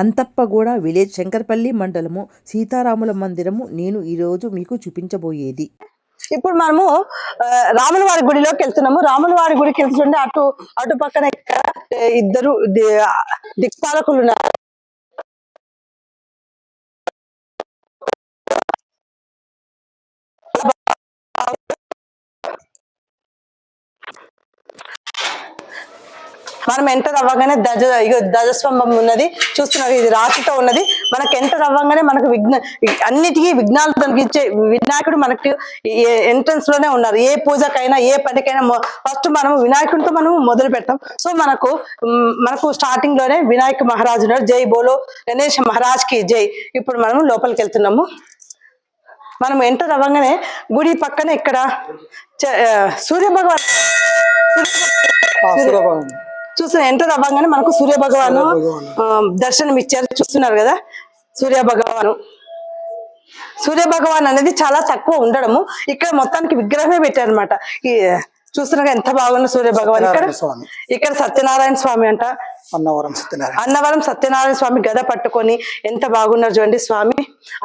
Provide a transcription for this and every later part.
అంతప్పగూడ village Shankarpally మండలము సీతారాముల మందిరము నేను ఈరోజు మీకు చూపించబోయేది. ఇప్పుడు మనము రాముల వారి గుడిలోకి వెళ్తున్నాము. రాముల వారి గుడికి వెళ్తుంటే అటు పక్కన ఇద్దరు దిక్పాలకులు ఉన్నారు. మనం ఎంటర్ అవ్వగానే ధ్వజస్తంభం ఉన్నది చూస్తున్నారు. ఇది రాతితో ఉన్నది. మనకు ఎంటర్ అవ్వగానే మనకు అన్నిటికీ విఘ్నాలు తొలగించే వినాయకుడు మనకు ఎంట్రన్స్ లోనే ఉన్నారు. ఏ పూజకైనా ఏ పనికైనా ఫస్ట్ మనం వినాయకుడితో మనం మొదలు పెడతాం. సో మనకు స్టార్టింగ్ లోనే వినాయక మహారాజు ఉన్నారు. జై బోలో గణేష్ మహారాజ్ కి జై. ఇప్పుడు మనం లోపలికి వెళ్తున్నాము. మనం ఎంటర్ అవ్వగానే గుడి పక్కన ఇక్కడ సూర్య భగవాన్ చూస్తున్న ఎంటర్ అవ్వగానే మనకు సూర్య భగవాను దర్శనం ఇచ్చారు. చూస్తున్నారు కదా సూర్య భగవాన్ అనేది చాలా తక్కువ ఉండడము. ఇక్కడ మొత్తానికి విగ్రహమే పెట్టారనమాట. ఈ చూస్తున్నారు ఎంత బాగున్న సూర్య భగవాన్. ఇక్కడ సత్యనారాయణ స్వామి అంట. అన్నవరం సత్యనారాయణ స్వామి గద పట్టుకొని ఎంత బాగున్నారు చూడండి. స్వామి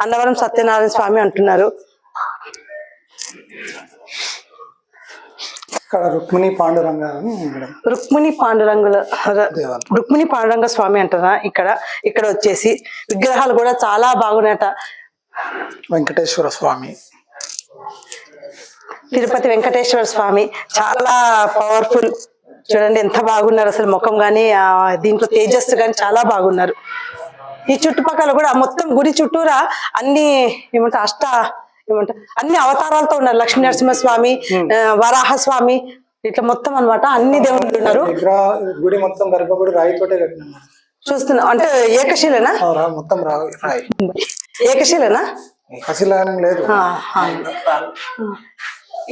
అన్నవరం సత్యనారాయణ స్వామి అంటున్నారు. రుక్మిణి పాండురంగ స్వామి అంటారా. ఇక్కడ వచ్చేసి విగ్రహాలు కూడా చాలా బాగున్నాయట. వెంకటేశ్వర స్వామి, తిరుపతి వెంకటేశ్వర స్వామి చాలా పవర్ఫుల్. చూడండి ఎంత బాగున్నారు అసలు. ముఖం గాని దీంట్లో తేజస్సు గాని చాలా బాగున్నారు. ఈ చుట్టుపక్కల కూడా మొత్తం గుడి చుట్టూరా అన్ని అన్ని అవతారాలతో ఉన్నారు. లక్ష్మీ నరసింహస్వామి, వరాహ స్వామి, ఇట్లా మొత్తం అన్నమాట అన్ని దేవుళ్ళు ఉన్నారు. గుడి మొత్తం గర్భగుడి రాయితోటే కట్టినారు. చూస్తున్నాం అంటే ఏకశిలనా? మొత్తం ఏకశిలనా? లేదు.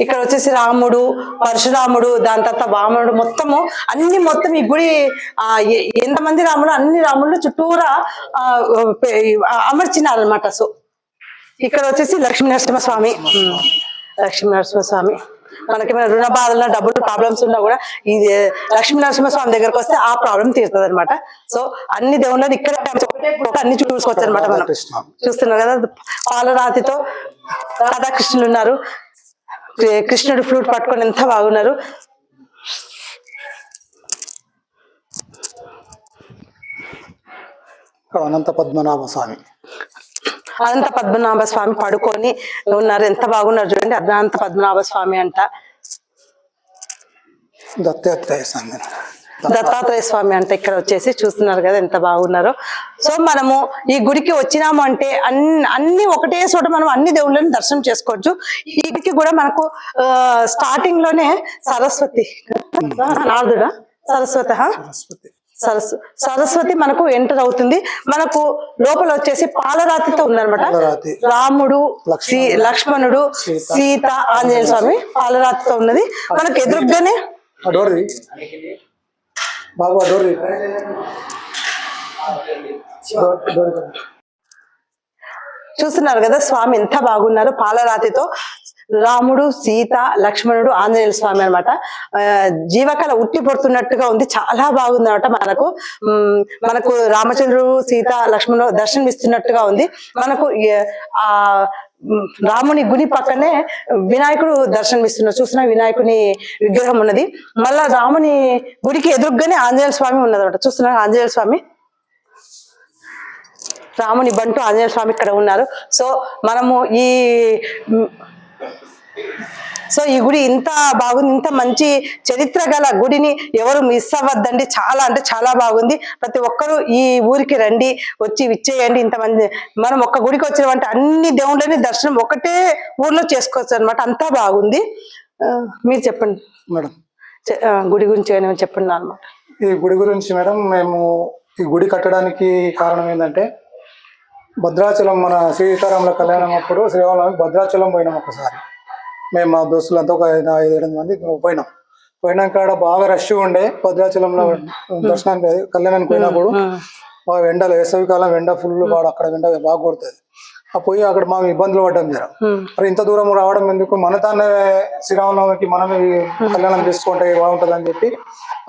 ఇక్కడ వచ్చేసి రాముడు, పరశురాముడు, దాని తర్వాత వామనుడు, మొత్తం ఈ గుడి ఎంతమంది రాముడు అన్ని రాముళ్ళు చుట్టూరా అమర్చినారనమాట. సో ఇక్కడ వచ్చేసి లక్ష్మీ నరసింహస్వామి. మనకి రుణ బాధల్లో డబ్బులు ప్రాబ్లమ్స్ ఉన్నా కూడా ఈ లక్ష్మీ నరసింహస్వామి దగ్గరకు వస్తే ఆ ప్రాబ్లం తీరుతుంది అనమాట. సో అన్ని దేవుళ్ళని ఇక్కడ అన్ని చూసుకోవచ్చు అనమాట. మనం చూస్తున్నాం కదా పాలరాతితో రాధాకృష్ణులు ఉన్నారు. కృష్ణుడు ఫ్లూట్ పట్టుకొని ఎంత బాగున్నారు. అనంత పద్మనాభ స్వామి పడుకొని ఉన్నారు. ఎంత బాగున్నారు చూడండి. అనంత పద్మనాభ స్వామి అంట. దత్తాత్రేయ స్వామి అంట. ఇక్కడ వచ్చేసి చూస్తున్నారు కదా ఎంత బాగున్నారో. సో మనము ఈ గుడికి వచ్చినాము అంటే అన్ని ఒకటే చోట మనం అన్ని దేవుళ్ళని దర్శనం చేసుకోవచ్చు. ఈ గుడికి కూడా మనకు స్టార్టింగ్ లోనే సరస్వతి మనకు ఎంటర్ అవుతుంది. మనకు లోపల వచ్చేసి పాలరాతితో ఉందన్నమాట. రాముడు, లక్ష్మణుడు, సీత, ఆంజనేయ స్వామి పాలరాతితో ఉన్నది. మనకు ఎదురుగానే చూస్తున్నారు కదా స్వామి ఎంత బాగున్నారు. పాలరాతితో రాముడు, సీత, లక్ష్మణుడు, ఆంజనేయ స్వామి అనమాట. జీవకళ ఉట్టి పడుతున్నట్టుగా ఉంది. చాలా బాగుంది అనమాట. మనకు రామచంద్రుడు, సీత, లక్ష్మణుడు దర్శనం ఇస్తున్నట్టుగా ఉంది. మనకు రాముని గుడి పక్కనే వినాయకుడు దర్శనం ఇస్తున్నారు. చూసిన వినాయకుని విగ్రహం ఉన్నది. మళ్ళా రాముని గుడికి ఎదురుగానే ఆంజనేయ స్వామి ఉన్నదన్నమాట. చూస్తున్నారు ఆంజనేయ స్వామి, రాముని బంటు ఆంజనేయ స్వామి ఇక్కడ ఉన్నారు. సో మనము ఈ గుడి ఇంత బాగుంది. ఇంత మంచి చరిత్ర గల గుడిని ఎవరు మిస్ అవ్వద్దండి. చాలా అంటే చాలా బాగుంది. ప్రతి ఒక్కరూ ఈ ఊరికి రండి, వచ్చి విచ్చేయండి. ఇంతమంది మనం ఒక్క గుడికి వచ్చినామంటే అన్ని దేవుళ్ళని దర్శనం ఒకటే ఊర్లో చేసుకోవచ్చు అనమాట. అంతా బాగుంది. మీరు చెప్పండి మేడం గుడి గురించి చెప్పండి అనమాట. ఈ గుడి గురించి మేడం, మేము ఈ గుడి కట్టడానికి కారణం ఏంటంటే భద్రాచలం మన సీతారాముల కళ్యాణం అప్పుడు శ్రీరాములకి భద్రాచలం పోయినాం ఒకసారి. మేము మా దోస్తులంతా ఒక 5-7 మంది పోయినాక బాగా రష్ ఉండే భద్రాచలంలో దర్శనానికి కళ్యాణానికి పోయినప్పుడు బాగా ఎండలు, వేసవి కాలం ఎండ ఫుల్ వాడు అక్కడ ఎండ బాగా కొడుతుంది. ఆ పోయి అక్కడ మాకు ఇబ్బందులు పడ్డాం జర. మరి ఇంత దూరం రావడం ఎందుకు, మన తానే శ్రీరామనవమికి మనమే కళ్యాణం చేసుకుంటే బాగుంటుంది అని చెప్పి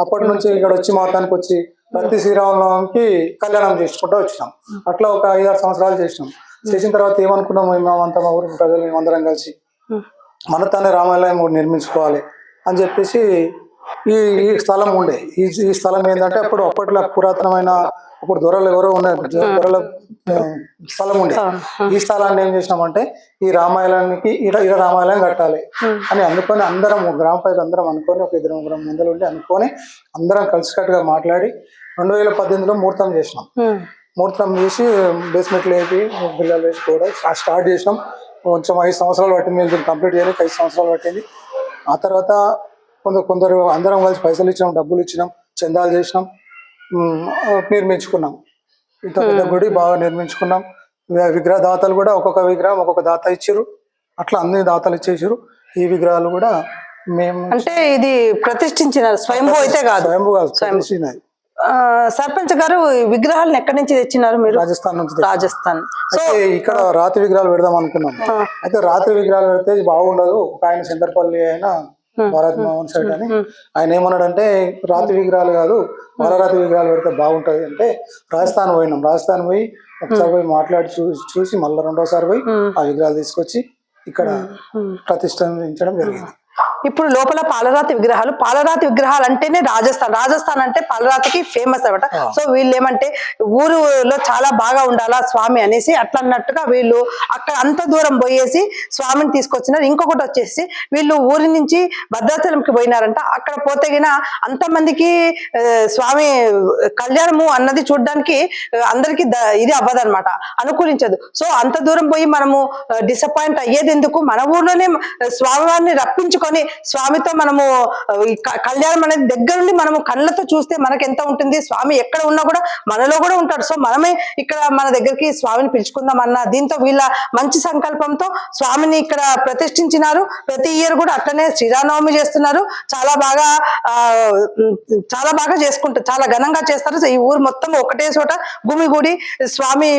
అప్పటి నుంచి ఇక్కడ వచ్చి మాతానికి వచ్చి ప్రతి శ్రీరామనవమికి కళ్యాణం చేసుకుంటూ వచ్చినాం. అట్లా ఒక 5-6 సంవత్సరాలు చేసినాం. చేసిన తర్వాత ఏమనుకున్నాం, మేమంతా మా ఊరి ప్రజలు మేమందరం కలిసి మన తానే రామాలయం ఒకటి నిర్మించుకోవాలి అని చెప్పేసి ఈ ఈ స్థలం ఉండే. ఈ స్థలం ఏంటంటే అప్పట్లో పురాతనమైన అప్పుడు దొరలు ఎవరో ఉన్నాయి, దొరల స్థలం ఉండే. ఈ స్థలాన్ని ఏం చేసినామంటే ఈ రామాలయానికి ఇలా రామాలయం కట్టాలి అని అనుకొని అందరం గ్రామ ప్రజలు అందరం అనుకొని ఒక 2-3 మందిలో ఉండి అనుకొని అందరం కలిసికట్టుగా మాట్లాడి 2018లో ముహూర్తం చేసినాం. ముహూర్తం చేసి బేస్మెంట్లు వేసి పిల్లలు వేసి కూడా స్టార్ట్ చేసినాం. కొంచెం 5 సంవత్సరాలు పట్టింది, మేము కంప్లీట్ చేయడానికి 5 సంవత్సరాలు పట్టింది. ఆ తర్వాత కొందరు అందరం కలిసి పైసలు ఇచ్చినాం, డబ్బులు ఇచ్చినాం, చందాలు చేసినాం, నిర్మించుకున్నాం. ఇంత పెద్ద గుడి బాగా నిర్మించుకున్నాం. విగ్రహ దాతలు కూడా ఒక్కొక్క విగ్రహం ఒక్కొక్క దాత ఇచ్చారు. అట్లా అన్ని దాతలు ఇచ్చేసారు. ఈ విగ్రహాలు కూడా మేము అంటే ఇది ప్రతిష్ఠించిన స్వయంభూ అయితే కాదు, స్వయంభూ కాదు, ప్రతిష్ఠించినది. సర్పంచ్ గారు ఈ విగ్రహాలను ఎక్కడి నుంచి తెచ్చినారు మీరు? రాజస్థాన్ నుంచి. రాజస్థాన్. అయితే ఇక్కడ రాతి విగ్రహాలు పెడదాం అనుకున్నాం. అయితే రాతి విగ్రహాలు పెడితే బాగుండదు. ఒక ఆయన శంకర్పల్లి అయినా భారత్ మోహన్ సైడ్ అని ఆయన ఏమన్నాడంటే రాతి విగ్రహాలు కాదు, మరరాతి విగ్రహాలు పెడితే బాగుంటది అంటే రాజస్థాన్ పోయినాం. రాజస్థాన్ పోయి ఒకసారి పోయి మాట్లాడి చూసి మళ్ళీ 2వ సారి పోయి ఆ విగ్రహాలు తీసుకొచ్చి ఇక్కడ ప్రతిష్ఠించడం జరిగింది. ఇప్పుడు లోపల పాలరాతి విగ్రహాలు అంటేనే రాజస్థాన్ అంటే పాలరాతికి ఫేమస్ అనమాట. సో వీళ్ళు ఏమంటే ఊరులో చాలా బాగా ఉండాలా స్వామి అనేసి అట్లా అన్నట్టుగా వీళ్ళు అక్కడ అంత దూరం పోయేసి స్వామిని తీసుకొచ్చినారు. ఇంకొకటి వచ్చేసి వీళ్ళు ఊరి నుంచి భద్రాచలంకి పోయినారంట. అక్కడ పోతే గిన అంతమందికి స్వామి కళ్యాణము అన్నది చూడడానికి అందరికి ఇది అవ్వదన్నమాట, అనుకూలించదు. సో అంత దూరం పోయి మనము డిసప్పాయింట్ అయ్యేది ఎందుకు? మన ఊర్లోనే స్వామివారిని రప్పించుకొని స్వామితో మనము కళ్యాణం అనేది దగ్గర నుండి మనము కళ్ళతో చూస్తే మనకి ఎంత ఉంటుంది. స్వామి ఎక్కడ ఉన్నా కూడా మనలో కూడా ఉంటాడు. సో మనమే ఇక్కడ మన దగ్గరికి స్వామిని పిలుచుకుందాం అన్న దీంతో వీళ్ళ మంచి సంకల్పంతో స్వామిని ఇక్కడ ప్రతిష్ఠించినారు. ప్రతి ఇయర్ కూడా అట్లనే శ్రీరామనవమి చేస్తున్నారు. చాలా బాగా చేసుకుంటారు, చాలా ఘనంగా చేస్తారు. ఈ ఊరు మొత్తం ఒకటే చోట గుమిగూడి స్వామి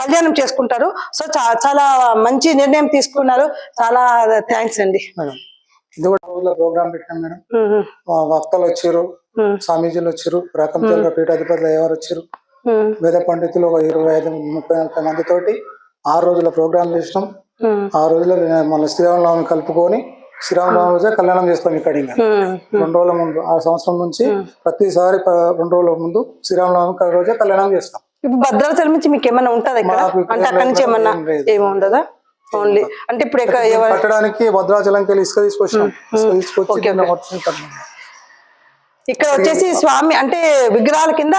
కళ్యాణం చేసుకుంటారు. సో చాలా మంచి నిర్ణయం తీసుకున్నారు. చాలా థ్యాంక్స్ అండి. ఇది కూడా రోజుల ప్రోగ్రామ్ పెట్టాం మేడం. వక్తలు వచ్చారు, స్వామీజీలు వచ్చారు, రకంచంద్ర పీఠాధిపతులు ఎవరు వచ్చారు, వేద పండితులు ఒక 25-30 మందితోటి 6 రోజుల ప్రోగ్రామ్ చేసినాం. 6 రోజులు మన శ్రీరామనవమి కలుపుకొని శ్రీరామనవమి రోజే కళ్యాణం చేస్తాం. ఇక్కడ ఇంకా 2 రోజుల ముందు, ఆ సంవత్సరం నుంచి ప్రతిసారి 2 రోజుల ముందు శ్రీరామనవమి రోజే కళ్యాణం చేస్తాం. ఇప్పుడు భద్రాచలం నుంచి మీకు ఏమన్నా ఉంటది ఇక్కడ? అంటే అక్కడి నుంచి ఏమన్నా ఏమి ఉండదా? ఓన్లీ అంటే ఇప్పుడు కట్టడానికి భద్రాచలంకి వెళ్ళి ఇసుక తీసుకొచ్చాం. ఇక్కడ వచ్చేసి స్వామి అంటే విగ్రహాల కింద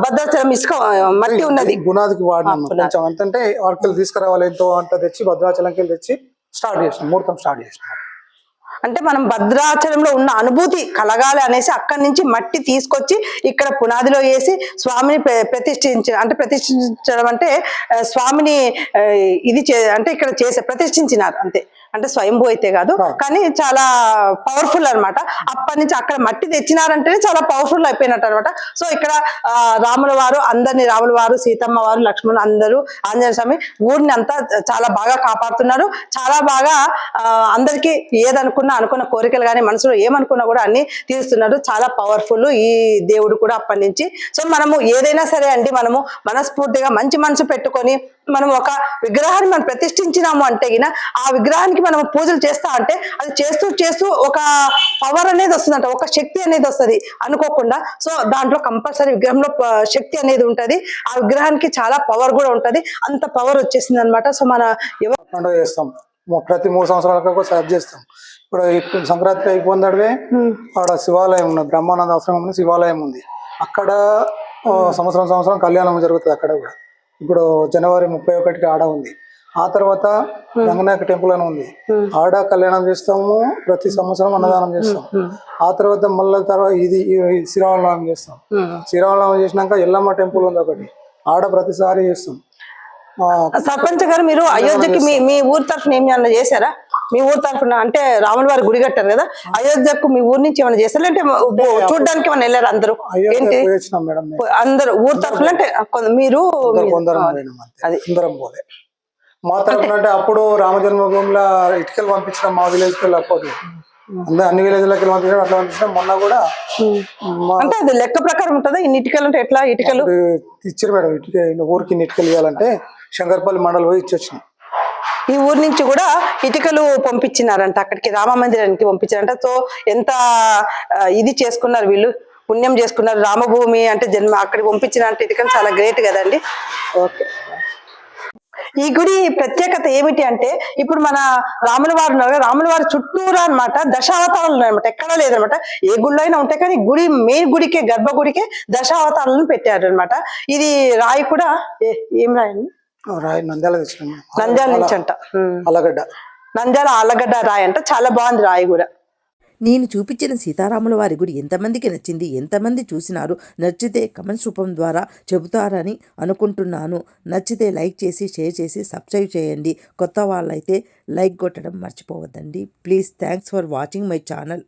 భద్రాచలం ఇసుక మట్టి ఉన్నది, గుణాదికి వాడినాం. కొంచెం ఎంతంటే వర్కలు తీసుకురావాలి, ఎంతో అంత తెచ్చి భద్రాచలంకి వెళ్ళి తెచ్చి స్టార్ట్ చేసినాం, ముహూర్తం స్టార్ట్ చేసినాం. అంటే మనం భద్రాచలంలో ఉన్న అనుభూతి కలగాలి అనేసి అక్కడి నుంచి మట్టి తీసుకొచ్చి ఇక్కడ పునాదిలో వేసి స్వామిని ప్రతిష్ఠించడం అంటే స్వామిని అంటే ఇక్కడ ప్రతిష్ఠించినారు అంతే. అంటే స్వయంభూ అయితే కాదు, కానీ చాలా పవర్ఫుల్ అనమాట. అప్పటి నుంచి అక్కడ మట్టి తెచ్చినారంటేనే చాలా పవర్ఫుల్ అయిపోయినట్టు అనమాట. సో ఇక్కడ రాముల వారు సీతమ్మ వారు, లక్ష్మణులు అందరూ, ఆంజనేయ స్వామి ఊరిని అంతా చాలా బాగా కాపాడుతున్నారు. చాలా బాగా అందరికీ అనుకున్న కోరికలు కానీ మనసులో ఏమనుకున్నా కూడా అన్ని తీరుస్తున్నారు. చాలా పవర్ఫుల్ ఈ దేవుడు కూడా అప్పటి నుంచి. సో మనము ఏదైనా సరే అండి, మనము మనస్ఫూర్తిగా మంచి మనసు పెట్టుకొని మనం ఒక విగ్రహాన్ని మనం ప్రతిష్ఠించినాము అంటే ఆ విగ్రహానికి మనం పూజలు చేస్తా అంటే అది చేస్తూ ఒక పవర్ అనేది వస్తుందంట, ఒక శక్తి అనేది వస్తుంది అనుకోకుండా. సో దాంట్లో కంపల్సరీ విగ్రహంలో శక్తి అనేది ఉంటది. ఆ విగ్రహానికి చాలా పవర్ కూడా ఉంటది. అంత పవర్ వచ్చేసింది అనమాట. సో మన పండుగ చేస్తాం, ప్రతి 3 సంవత్సరాలకు సెలబ్రేట్ చేస్తాం. ఇప్పుడు సంక్రాంతి అయిపోయిందడివే అక్కడ శివాలయం ఉన్నది, బ్రహ్మానంద ఆశ్రమం శివాలయం ఉంది. అక్కడ సంవత్సరం కళ్యాణం జరుగుతుంది అక్కడ కూడా. ఇప్పుడు జనవరి 31కి ఆడ ఉంది. ఆ తర్వాత రంగనాయక టెంపుల్ అని ఉంది, ఆడ కళ్యాణం చేస్తాము. ప్రతి సంవత్సరం అన్నదానం చేస్తాం. ఆ తర్వాత మళ్ళీ ఇది శ్రీరామనవమి చేస్తాం. శ్రీరామనవమి చేసినాక ఎల్లమ్మ టెంపుల్ ఉంది ఒకటి, ఆడ ప్రతిసారి చేస్తాం. సర్పంచ్ గారు మీరు అయోధ్యకి మీ ఊరు తరఫున ఏమైనా చేశారా? మీ ఊరు తరఫున అంటే రాముల వారి గుడి కట్టారు కదా, అయోధ్యకు మీ ఊరు నుంచి ఏమైనా చేస్తారా? అంటే చూడడానికి ఏమైనా వెళ్ళారు అందరూ? ఏంటి అందరూ ఊరు తరఫున అంటే మీరు అది అందరం పోలే. మా తరఫున అంటే అప్పుడు రామ జన్మభూమిలో ఇటుకలు పంపించడం మా విలేజ్ పిల్లలు అప్పుడు అన్ని విలేజ్లకి పంపించడం అట్లా పంపించడం. మొన్న కూడా మా అంటే అది లెక్క ప్రకారం ఉంటుందా? ఇన్ని ఇటుకలు అంటే ఎట్లా ఇటుకలు? ఇచ్చారు మేడం, ఊరికి ఇన్ని ఇటుకలు ఇవ్వాలంటే శంకర్పల్లి మండలి పోయి ఇచ్చొచ్చినాం. ఈ ఊరు నుంచి కూడా ఇటుకలు పంపించినారంట, అక్కడికి రామ మందిరానికి పంపించారంట. సో ఎంత ఇది చేసుకున్నారు వీళ్ళు, పుణ్యం చేసుకున్నారు. రామభూమి అంటే జన్మ అక్కడికి పంపించినంటే ఇటుకలు చాలా గ్రేట్ కదండి. ఓకే, ఈ గుడి ప్రత్యేకత ఏమిటి అంటే ఇప్పుడు మన రాముల వారు ఉన్నారు కదా, రాముల వారి చుట్టూరా అనమాట దశావతారాలు ఉన్నాయన్నమాట. ఎక్కడా లేదనమాట, ఏ గుడిలో అయినా ఉంటాయి కానీ గుడి మెయిన్ గుడికే, గర్భగుడికే దశావతారాలను పెట్టారు అనమాట. ఇది రాయి కూడా ఏం రాయండి? రాయి నంద్యాల తెచ్చినాం. నంద్యాల నుంచి అంట, అలగడ్డ, నంద్యాల ఆలగడ్డ రాయి అంట. చాలా బాగుంది రాయి కూడా. నేను చూపించిన సీతారాముల వారి గుడి ఎంతమందికి నచ్చింది, ఎంతమంది చూసినారు, నచ్చితే కమెంట్స్ రూపం ద్వారా చెబుతారని అనుకుంటున్నాను. నచ్చితే లైక్ చేసి, షేర్ చేసి, సబ్స్క్రైబ్ చేయండి. కొత్త వాళ్ళైతే లైక్ కొట్టడం మర్చిపోవద్దండి please. Thanks for watching my channel.